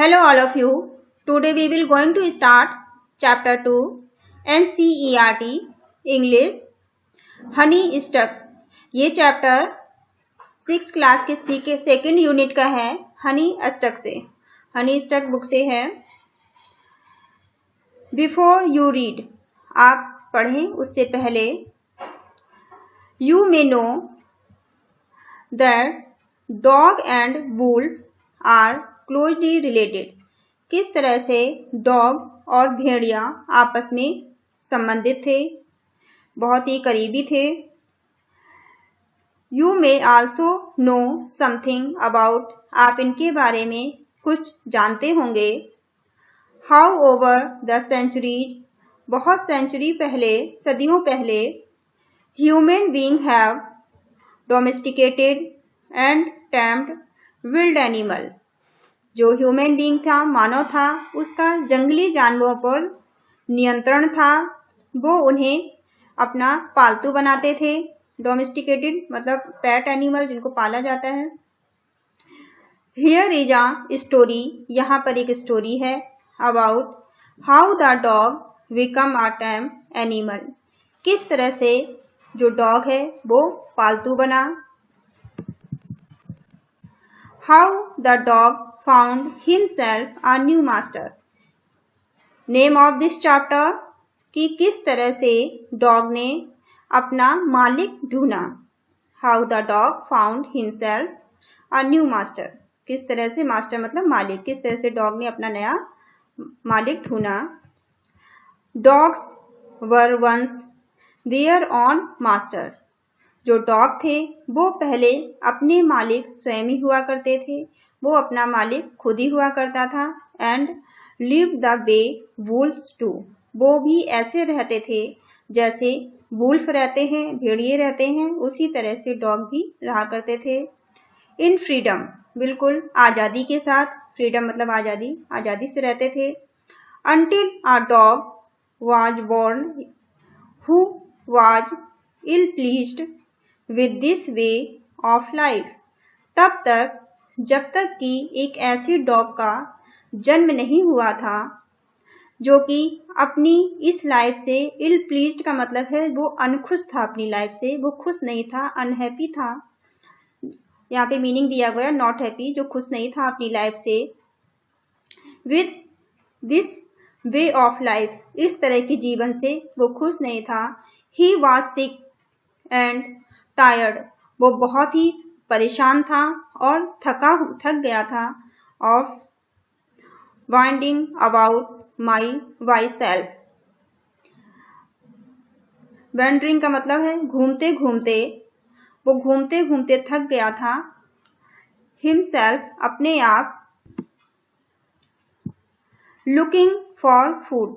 Hello all of you. Today we will going to start chapter 2 NCERT English honeysuckle. ये chapter 6 class के second unit का है Honey stuck से। Honey stuck book से है। Before you read, आप पढ़ें उससे पहले, you may know that dog and wolf are closely related. किस तरह से डॉग और भेड़िया आपस में संबंधित थे, बहुत ही करीबी थे। You may also know something about, आप इनके बारे में कुछ जानते होंगे। हाउ ओवर द सेंचुरीज, बहुत सेंचुरी पहले, सदियों पहले, human being have domesticated and tamed wild animal, जो ह्यूमन बीइंग था, मानव था, उसका जंगली जानवरों पर नियंत्रण था। वो उन्हें अपना पालतू बनाते थे। डोमेस्टिकेटेड मतलब पेट एनिमल, जिनको पाला जाता है। हियर इज अ स्टोरी, यहाँ पर एक स्टोरी है about how the dog become a time animal, किस तरह से जो डॉग है वो पालतू बना। How the dog found himself a new master. Name of this chapter, कि किस तरह से डॉग ने अपना मालिक ढूंढा। How the dog found himself a new master. किस तरह से, मास्टर मतलब मालिक, किस तरह से डॉग ने अपना नया मालिक ढूंढा। Dogs were once their own master. जो डॉग थे वो पहले अपने मालिक स्वयं ही हुआ करते थे, वो अपना मालिक खुद ही हुआ करता था। And live the way wolfs too, वो भी ऐसे रहते थे जैसे वुल्फ रहते हैं, भेड़िए रहते हैं, उसी तरह से डॉग भी रहा करते थे। इन फ्रीडम, बिल्कुल आज़ादी के साथ, फ्रीडम मतलब आज़ादी, आज़ादी से रहते थे। Until a dog was born who was ill pleased with this way of life, तब तक, जब तक कि एक ऐसे डॉग का जन्म नहीं हुआ था जो कि अपनी इस लाइफ से, इल प्लीज्ड का मतलब है वो अनखुश था अपनी लाइफ से, वो खुश नहीं था, अनहैप्पी था। यहाँ पे मीनिंग दिया गया नॉट हैप्पी, जो खुश नहीं था अपनी लाइफ से। With this way of life, इस तरह के जीवन से वो खुश नहीं था। He was sick and tired, वो बहुत ही परेशान था और थक गया था। Of winding about my y self, wandering का मतलब है घूमते घूमते, वो घूमते घूमते थक गया था। हिमसेल्फ अपने आप, लुकिंग फॉर फूड,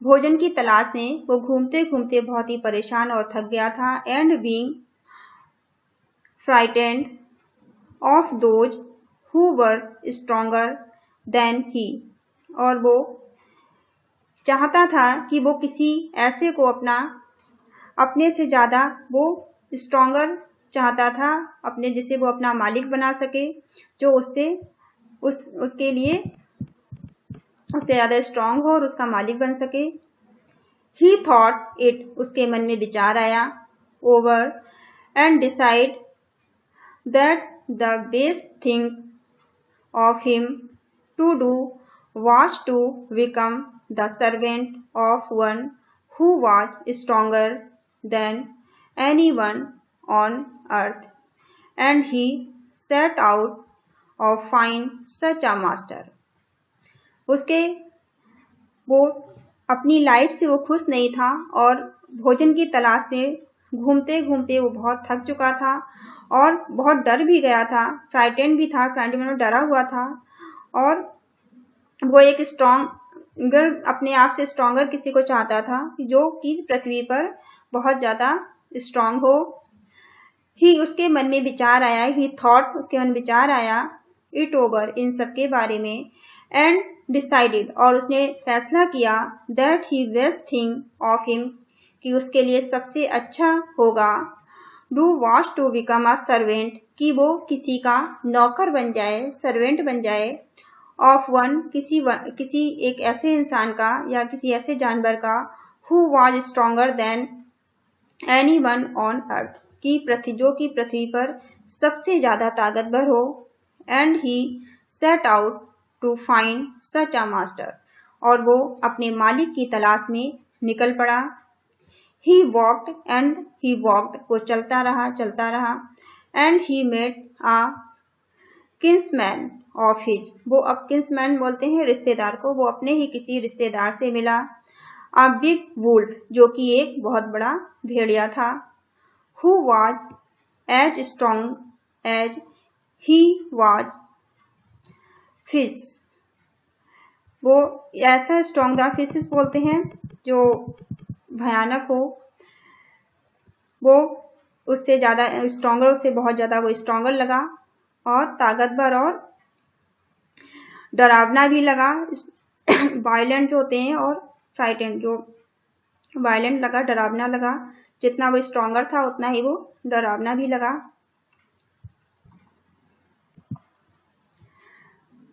भोजन की तलाश में वो घूमते घूमते बहुत ही परेशान और थक गया था। And being frightened of those who were stronger than he, और वो चाहता था कि वो किसी ऐसे को अपने से ज़्यादा वो स्ट्रोंगर चाहता था, अपने जिसे वो अपना मालिक बना सके, जो उसके लिए उससे ज़्यादा स्ट्रांग हो और उसका मालिक बन सके। ही थॉट इट, उसके मन में विचार आया। Over and decide that the best thing of him to do was to become the servant of one who was stronger than anyone on earth, and he set out to find such a master. वो अपनी life से वो खुश नहीं था और भोजन की तलाश में घूमते घूमते वो बहुत थक चुका था और बहुत डर भी गया था, फ्राइटेंड भी था, फ्राइटेंड में डरा हुआ था। और वो एक स्ट्रॉन्गर, अपने आप से स्ट्रॉन्गर किसी को चाहता था जो कि पृथ्वी पर बहुत ज़्यादा स्ट्रॉन्ग हो। उसके मन में विचार आया, ही थॉट, उसके मन में विचार आया, इट ओवर, इन सब के बारे में, एंड डिसाइडेड, और उसने फैसला किया, that he best thing of him, कि उसके लिए सबसे अच्छा होगा, do wash to become a servant, कि वो किसी का नौकर बन जाए, सर्वेंट बन जाए, ऑफ वन किसी एक ऐसे इंसान का या किसी ऐसे जानवर का who was stronger than anyone on earth की पृथ्वी पर सबसे ज्यादा ताकतवर हो। And he set out to find such a master और वो अपने मालिक की तलाश में निकल पड़ा। ही वॉक्ड वो चलता रहा and he met a kinsman of his वो अब किन्समैन बोलते हैं रिश्तेदार को, वो अपने ही किसी रिश्तेदार से मिला। अ बिग वुल्फ जो कि एक बहुत बड़ा भेड़िया था। Who was as strong as he was fierce वो ऐसा स्ट्रॉन्ग था, फिशेस बोलते हैं जो भयानक हो, वो उससे ज्यादा स्ट्रॉन्गर, उससे बहुत ज्यादा वो स्ट्रॉन्गर लगा और ताकतवर और डरावना भी लगा। वायलेंट होते हैं और फ्राइटेंड, जो वायलेंट लगा, डरावना लगा। जितना वो स्ट्रॉन्गर था उतना ही वो डरावना भी लगा।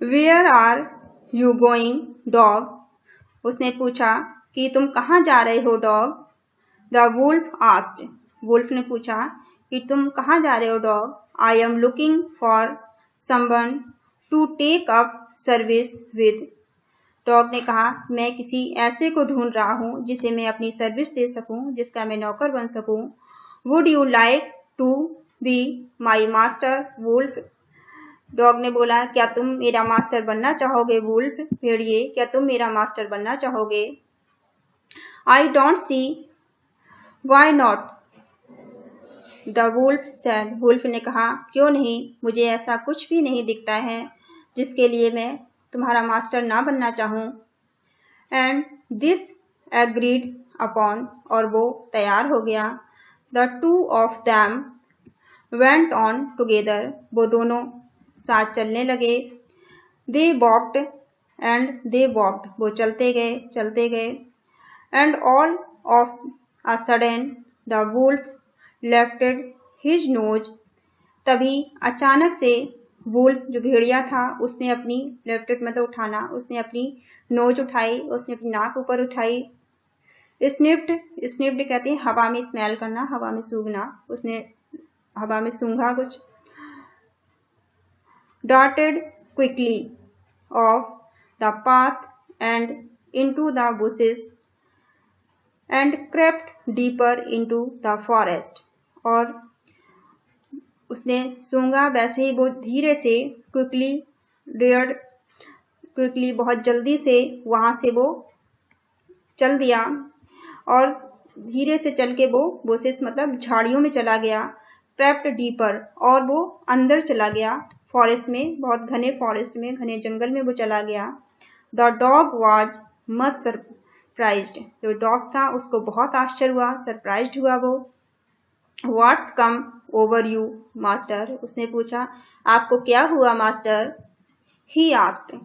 Where are you going dog उसने पूछा कि तुम कहाँ जा रहे हो dog. The wolf asked wolf ने पूछा कि तुम कहाँ जा रहे हो dog. I am looking for someone to take up service with dog ने कहा मैं किसी ऐसे को ढूंढ रहा हूँ जिसे मैं अपनी सर्विस दे सकूं, जिसका मैं नौकर बन सकूं। Would you like to be my master wolf dog ने बोला क्या तुम मेरा मास्टर बनना चाहोगे वुल्फ भेड़िए, क्या तुम मेरा मास्टर बनना चाहोगे। I don't see why not the wolf said wolf ने कहा क्यों नहीं, मुझे ऐसा कुछ भी नहीं दिखता है जिसके लिए मैं तुम्हारा मास्टर ना बनना चाहूं। एंड दिस एग्रीड अपॉन और वो तैयार हो गया। The two of them went on together वो दोनों साथ चलने लगे। दे वॉक्ड वो चलते गए। And all of a sudden the wolf lifted his nose तभी अचानक से वुल्फ जो भेड़िया था उसने अपनी लेफ्टेड मतलब उठाना, उसने अपनी नोज उठाई, उसने अपनी नाक ऊपर उठाई। स्निफ्ड कहते हैं हवा में स्मेल करना, हवा में सूंघना, उसने हवा में सूंघा कुछ। darted quickly off the path and into the bushes and crept deeper into the forest और उसने सूंघा वैसे ही वो धीरे से क्विकली बहुत जल्दी से वहां से वो चल दिया और धीरे से चल के वो बुशेस मतलब झाड़ियों में चला गया। क्रेप्ट डीपर और वो अंदर चला गया, फॉरेस्ट में, बहुत घने फॉरेस्ट में, घने जंगल में वो चला गया। The dog was much surprised जो डॉग था उसको बहुत आश्चर्य हुआ, सरप्राइज्ड हुआ वो। What's come over you master उसने पूछा आपको क्या हुआ master. He asked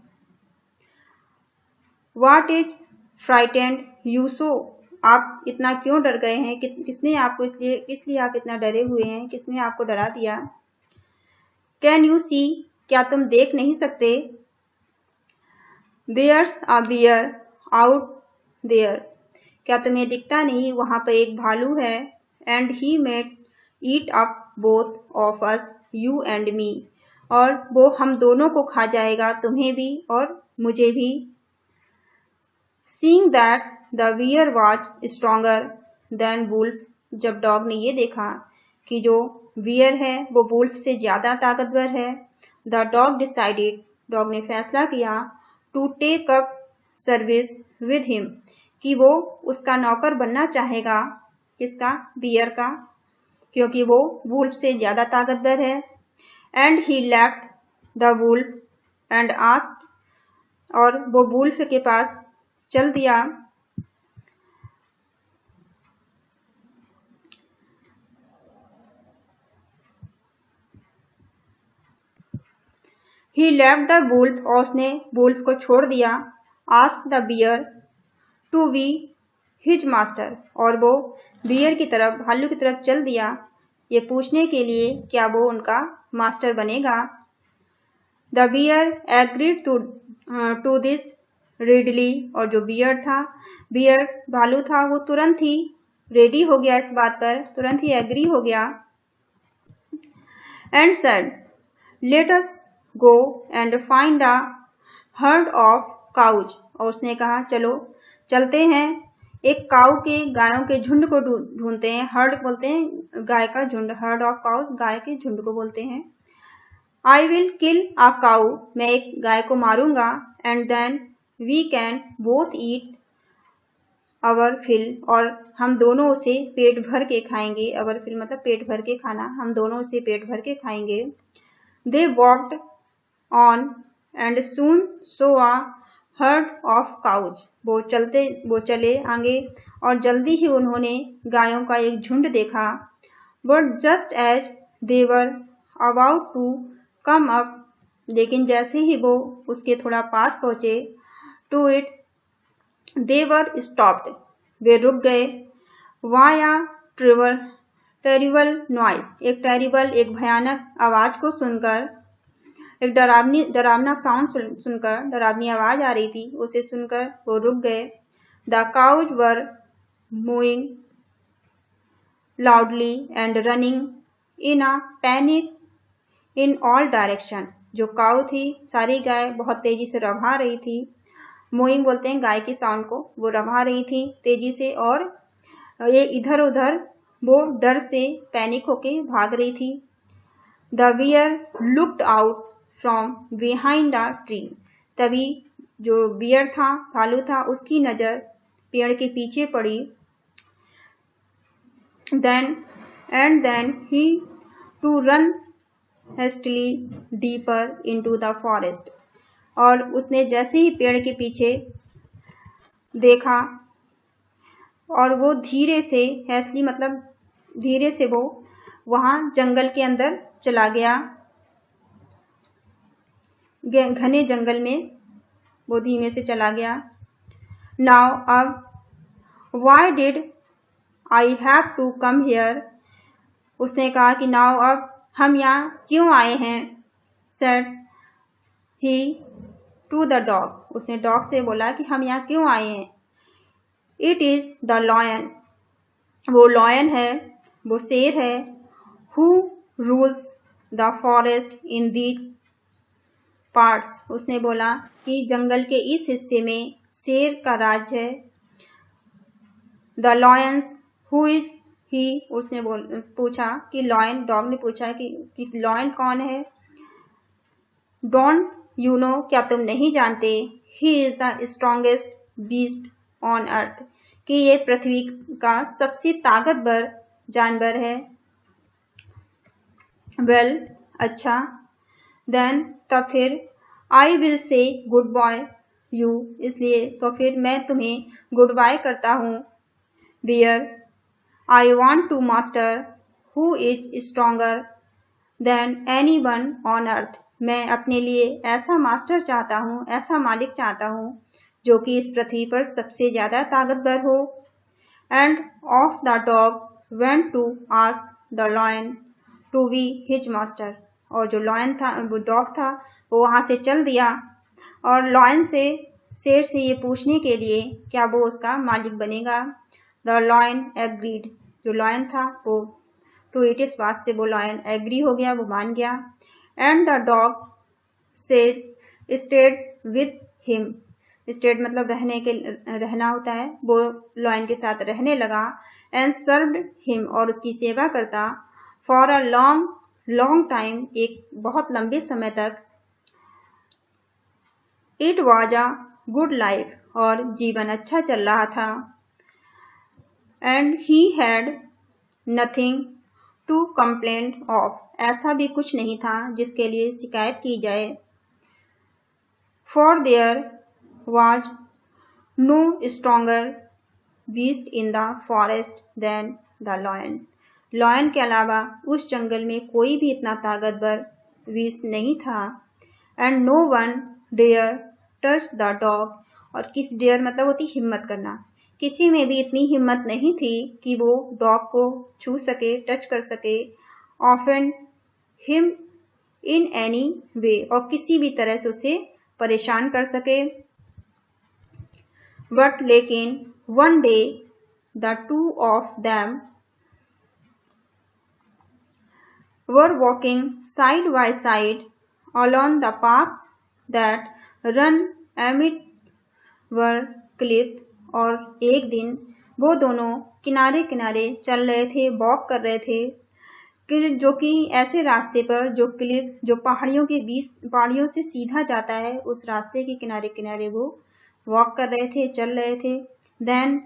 what is frightened you so आप इतना क्यों डर गए हैं, किसने आपको इसलिए आप इतना डरे हुए हैं, किसने आपको डरा दिया। कैन यू सी क्या तुम देख नहीं सकते। There's a bear out there क्या तुम्हें दिखता नहीं वहां पर एक भालू है। And he might eat up both of us you and me और वो हम दोनों को खा जाएगा, तुम्हें भी और मुझे भी। Seeing that the bear was stronger than wolf जब डॉग ने ये देखा कि जो बियर है वो वुल्फ से ज्यादा ताकतवर है। द डॉग डिसाइडेड डॉग ने फैसला किया to take up service with him कि वो उसका नौकर बनना चाहेगा। किसका, बियर का, क्योंकि वो वुल्फ से ज्यादा ताकतवर है। And he left the wolf and asked और वो वुल्फ के पास चल दिया। ही लेफ्ट द वुल्फ और उसने वुल्फ को छोड़ दिया। Ask the bear to be his master और वो बियर की तरफ, भालू की तरफ चल दिया ये पूछने के लिए क्या वो उनका मास्टर बनेगा। The bear agreed to to this readily, और जो बियर भालू था वो तुरंत ही रेडी हो गया, इस बात पर तुरंत ही एग्री हो गया। And said let us go and find a herd of cause, और उसने कहा चलो चलते हैं, एक गायों के झुंड को ढूंढते हैं। हर्ड बोलते हैं गाय का झुंड, हर्ड ऑफ काउज गाय के झुंड को बोलते हैं। I will kill a cow, मैं एक गाय को मारूंगा, and then we can both eat our fill, और हम दोनों उसे पेट भर के खाएंगे। अवर फिल मतलब पेट भर के खाना, हम दोनों उसे पेट भर के खाएंगे। They walked on and soon saw a herd of cows, वो चले आगे और जल्दी ही उन्होंने गायों का एक झुंड देखा। But just as they were about to come up, लेकिन जैसे ही वो उसके थोड़ा पास पहुंचे, to it they were stopped, वे रुक गए। वाया टेरिबल नॉइस, एक भयानक आवाज को सुनकर, एक डरावना साउंड सुनकर, डरावनी आवाज आ रही थी, उसे सुनकर वो रुक गए। The cows were mooing loudly and running in a panic in all direction, जो काऊ थी, सारी गाय बहुत तेजी से रभा रही थी। मूविंग बोलते हैं गाय की साउंड को, वो रभा रही थी तेजी से, और ये इधर उधर वो डर से पैनिक होके भाग रही थी। The bear looked out from behind a tree, तभी जो बियर था, भालू था, उसकी नजर पेड़ के पीछे पड़ी। Then he to run hastily deeper into the forest, और उसने जैसे ही पेड़ के पीछे देखा, और वो धीरे से, हेस्टली मतलब धीरे से, वो वहां जंगल के अंदर चला गया, घने जंगल में वो धीमे से चला गया। नाउ अब why did I have to come here, उसने कहा कि नाउ अब हम यहाँ क्यों आए हैं। Said he to the dog, उसने डॉग से बोला कि हम यहाँ क्यों आए हैं। इट इज द लॉयन, वो लॉयन है, वो शेर है। Who rules the forest in these parts, उसने बोला कि जंगल के इस हिस्से में शेर का राज है। The lions who is he, उसने पूछा कि लॉयन, डॉग ने पूछा कि लॉयन कौन है। डोंट यू नो, क्या तुम नहीं जानते, he is the strongest beast on earth, कि ये पृथ्वी का सबसे ताकतवर जानवर है। वेल, अच्छा, देन, तब फिर, I will say goodbye you, इसलिए तो फिर मैं तुम्हें गुड बाय करता हूँ। Bear, I want to master who is stronger than anyone on earth, मैं अपने लिए ऐसा मास्टर चाहता हूँ, ऐसा मालिक चाहता हूँ जो कि इस पृथ्वी पर सबसे ज्यादा ताकतवर हो। And off the dog went to ask the lion to be his master, और जो लॉयन था, वो डॉग था, वो वहां से चल दिया और लॉयन से, शेर से ये पूछने के लिए क्या वो उसका मालिक बनेगा। द लॉयन एग्रीड, जो लॉयन था वो टू इट, इस बात से वो लॉयन एग्री हो गया, वो मान गया। And the dog said stayed with him, stayed मतलब रहना होता है, वो लॉयन के साथ रहने लगा। एंड सर्व्ड हिम, और उसकी सेवा करता। फॉर अ लॉन्ग टाइम, एक बहुत लंबे समय तक। It was a good life, और जीवन अच्छा चल रहा था। And he had nothing to complain of, ऐसा भी कुछ नहीं था जिसके लिए शिकायत की जाए। For there was no stronger beast in the forest than the lion, lion के अलावा उस जंगल में कोई भी इतना ताकतवर बीस्ट नहीं था। And no one dare touch the dog, और किस डेयर मतलब होती हिम्मत करना, किसी में भी इतनी हिम्मत नहीं थी कि वो डॉग को छू सके, टच कर सके। Offend him in any way, और किसी भी तरह से उसे परेशान कर सके। बट लेकिन one day the two of them were walking side by side along the path that run amid were cliff, और एक दिन वो दोनों किनारे किनारे चल रहे थे, वॉक कर रहे थे, जो कि ऐसे रास्ते पर जो क्लिफ, जो पहाड़ियों के बीच, पहाड़ियों से सीधा जाता है, उस रास्ते के किनारे किनारे वो वॉक कर रहे थे, चल रहे थे। Then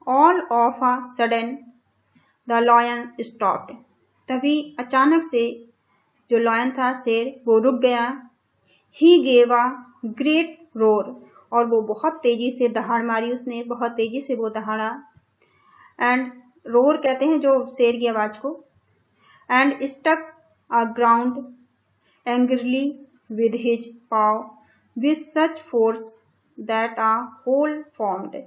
all of a sudden the lion stopped, तभी अचानक से जो लॉयन था, शेर, वो रुक गया। He gave a great roar, और वो बहुत तेजी से दहाड़ मारी उसने, बहुत तेजी से वो दहाड़ा। एंड रोर कहते हैं जो शेर की आवाज को। And stuck a ground angrily with his paw with such force that a hole formed,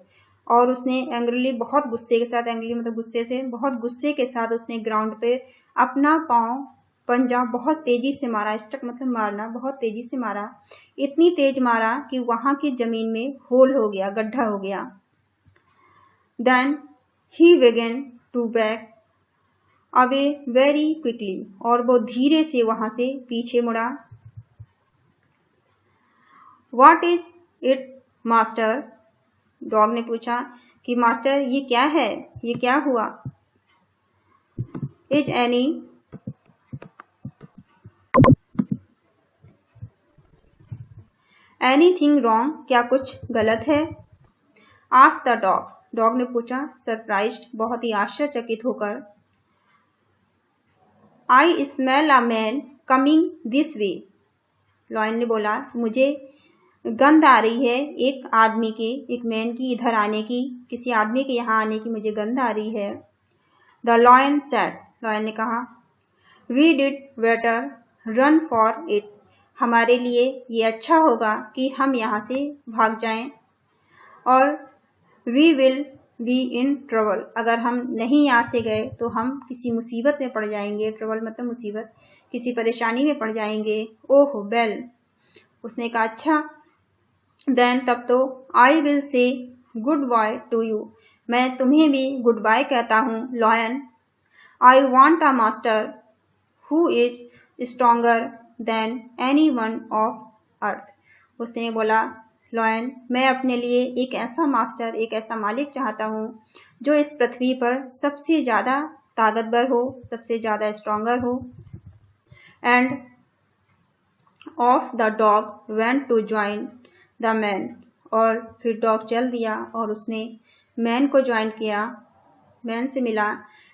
और उसने एंग्रीली, बहुत गुस्से के साथ, एंग्रीली मतलब गुस्से से, बहुत गुस्से के साथ उसने ग्राउंड पे अपना पांव, पंजा बहुत तेजी से मारा। स्टक मतलब मारना, बहुत तेजी से मारा, इतनी तेज मारा कि वहां की जमीन में होल हो गया, गड्ढा हो गया। Then he began to back away very quickly, और वो धीरे से वहां से पीछे मुड़ा। What is it master, dog ने पूछा कि मास्टर ये क्या है, ये क्या हुआ। इज एनीथिंग रॉन्ग, क्या कुछ गलत है। आस्क्ड द डॉग, डॉग ने पूछा सरप्राइज्ड, बहुत ही आश्चर्यचकित होकर। I smell a man coming this way, lion ने बोला मुझे गंध आ रही है एक आदमी की, एक मैन की इधर आने की, किसी आदमी के यहाँ आने की मुझे गंध आ रही है। द लॉयन सेड, लॉयन ने कहा we did better run for it, हमारे लिए ये अच्छा होगा कि हम यहाँ से भाग जाएं, और we will be in trouble, अगर हम नहीं यहाँ से गए तो हम किसी मुसीबत में पड़ जाएंगे। ट्रबल मतलब मुसीबत, किसी परेशानी में पड़ जाएंगे। ओह वेल, उसने कहा अच्छा। देन तब तो आई will say good by two you, मैं तुम्हें भी गुड बाय कहता हूँ lion. I want a master who is stronger then any one of earth, उसने बोला लॉयन मैं अपने लिए एक ऐसा मास्टर, एक ऐसा मालिक चाहता हूँ जो इस पृथ्वी पर सबसे ज्यादा ताकतवर हो, सबसे ज्यादा स्ट्रोंगर हो। And off the dog went to join the man, और फिर डॉग चल दिया और उसने मैन को ज्वाइन किया, मैन से मिला।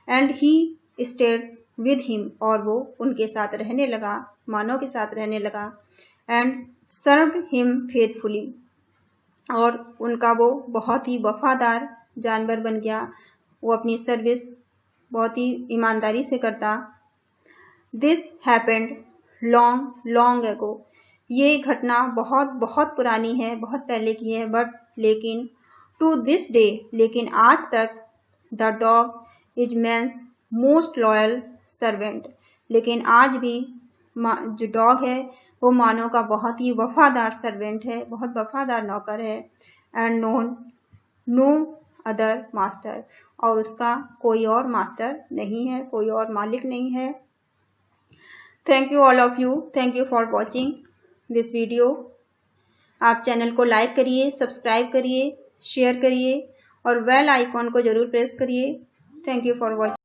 And he stayed with him, और वो उनके साथ रहने लगा, मानव के साथ रहने लगा। एंड सर्व्ड हिम फेथफुली, और उनका वो बहुत ही वफादार जानवर बन गया, वो अपनी सर्विस बहुत ही ईमानदारी से करता। This happened long long ago, ये घटना बहुत बहुत पुरानी है, बहुत पहले की है। बट लेकिन टू दिस डे, लेकिन आज तक the dog is man's most loyal servant, लेकिन आज भी जो डॉग है वो मानव का बहुत ही वफादार सर्वेंट है, बहुत वफादार नौकर है। And known no other master, और उसका कोई और मास्टर नहीं है, कोई और मालिक नहीं है। Thank you all of you, thank you for watching this video. आप चैनल को लाइक करिए, सब्सक्राइब करिए, शेयर करिए और बेल आइकॉन को जरूर प्रेस करिए। Thank you for watching.